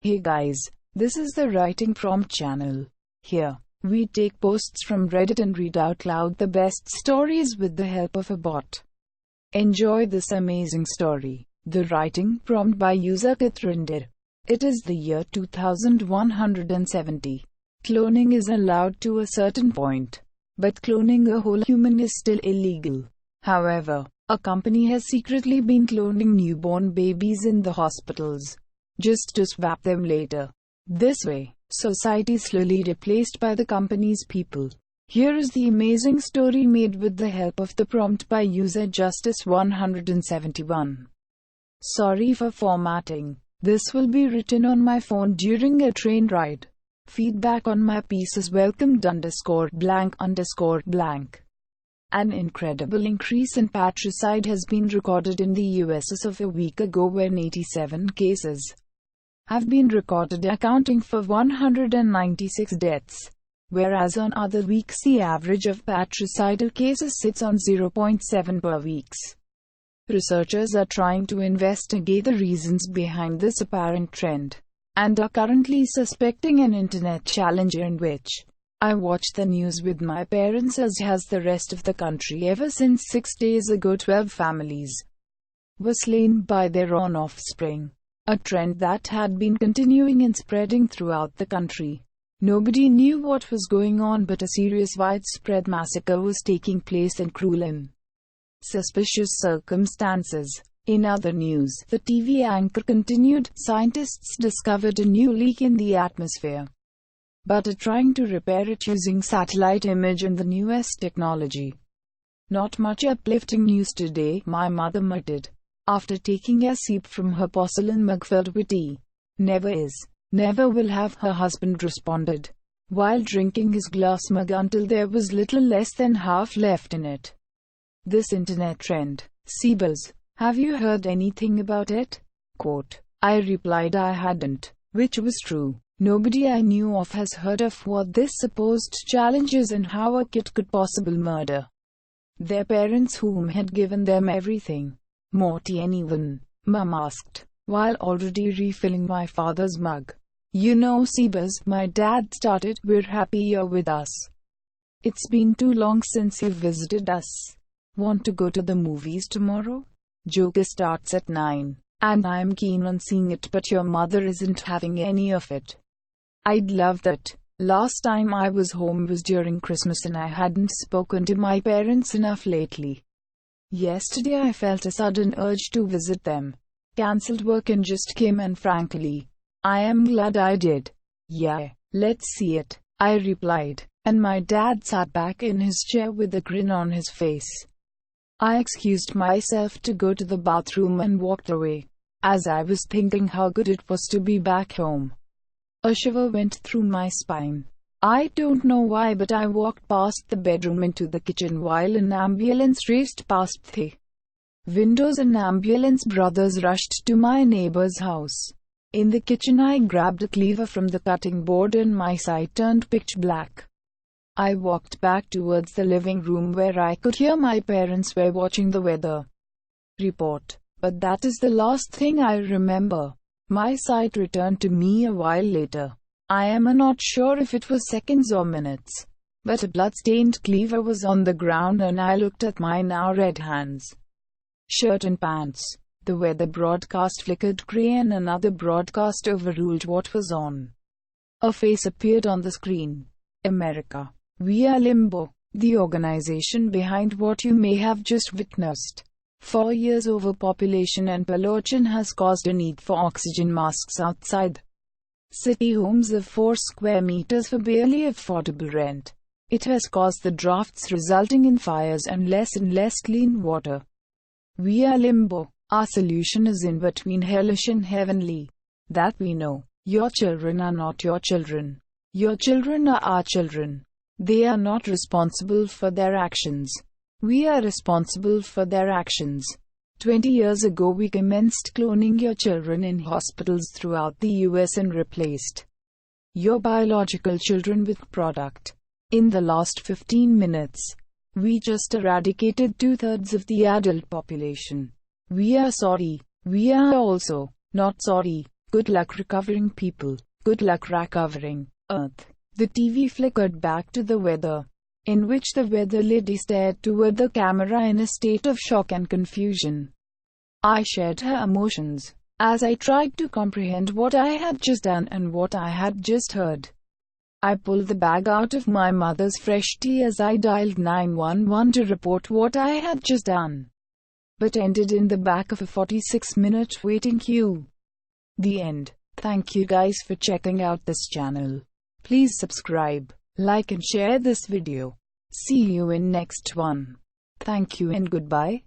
Hey guys, this is the Writing Prompt channel. Here, we take posts from Reddit and read out loud the best stories with the help of a bot. Enjoy this amazing story. The Writing Prompt by user Kathrinder. It is the year 2170. Cloning is allowed to a certain point, but cloning a whole human is still illegal. However, a company has secretly been cloning newborn babies in the hospitals, just to swap them later. This way, society is slowly replaced by the company's people. Here is the amazing story made with the help of the prompt by user Justice171. Sorry for formatting. This will be written on my phone during a train ride. Feedback on my piece is welcomed _blank. An incredible increase in patricide has been recorded in the US as of a week ago, when 87 cases have been recorded, accounting for 196 deaths, whereas on other weeks the average of patricidal cases sits on 0.7 per week. Researchers are trying to investigate the reasons behind this apparent trend, and are currently suspecting an internet challenge in which I watched the news with my parents, as has the rest of the country. Ever since 6 days ago, 12 families were slain by their own offspring. A trend that had been continuing and spreading throughout the country. Nobody knew what was going on, but a serious widespread massacre was taking place in cruel and suspicious circumstances. In other news, the TV anchor continued, scientists discovered a new leak in the atmosphere, but are trying to repair it using satellite image and the newest technology. Not much uplifting news today, my mother muttered, after taking a sip from her porcelain mug filled with tea. Never is, never will have, her husband responded, while drinking his glass mug until there was little less than half left in it. This internet trend, Seabuzz, have you heard anything about it? Quote. I replied I hadn't, which was true. Nobody I knew of has heard of what this supposed challenge is and how a kid could possibly murder their parents whom had given them everything. Morty, anyone? Mum asked, while already refilling my father's mug. You know, Seabuzz, my dad started, we're happy you're with us. It's been too long since you visited us. Want to go to the movies tomorrow? Joker starts at 9, and I'm keen on seeing it, but your mother isn't having any of it. I'd love that. Last time I was home was during Christmas and I hadn't spoken to my parents enough lately. Yesterday I felt a sudden urge to visit them. Cancelled work and just came, and frankly, I am glad I did. Yeah, let's see it, I replied, and my dad sat back in his chair with a grin on his face. I excused myself to go to the bathroom and walked away. As I was thinking how good it was to be back home, a shiver went through my spine. I don't know why, but I walked past the bedroom into the kitchen while an ambulance raced past the windows. An ambulance brothers rushed to my neighbor's house. In the kitchen I grabbed a cleaver from the cutting board and my sight turned pitch black. I walked back towards the living room where I could hear my parents were watching the weather report. But that is the last thing I remember. My sight returned to me a while later. I am not sure if it was seconds or minutes, but a blood-stained cleaver was on the ground and I looked at my now red hands, shirt and pants. The weather broadcast flickered grey and another broadcast overruled what was on. A face appeared on the screen. America. We are Limbo, the organization behind what you may have just witnessed. 4 years overpopulation and pollution has caused a need for oxygen masks outside city homes of 4 square meters for barely affordable rent. It has caused the drafts, resulting in fires and less clean water. We are Limbo. Our solution is in between hellish and heavenly. That we know. Your children are not your children. Your children are our children. They are not responsible for their actions. We are responsible for their actions. 20 years ago we commenced cloning your children in hospitals throughout the US and replaced your biological children with product. In the last 15 minutes, we just eradicated 2/3 of the adult population. We are sorry. We are also not sorry. Good luck recovering, people. Good luck recovering. Earth. The TV flickered back to the weather, in which the weather lady stared toward the camera in a state of shock and confusion. I shared her emotions as I tried to comprehend what I had just done and what I had just heard. I pulled the bag out of my mother's fresh tea as I dialed 911 to report what I had just done, but ended in the back of a 46-minute waiting queue. The end. Thank you guys for checking out this channel. Please subscribe, like and share this video. See you in next one. Thank you and goodbye.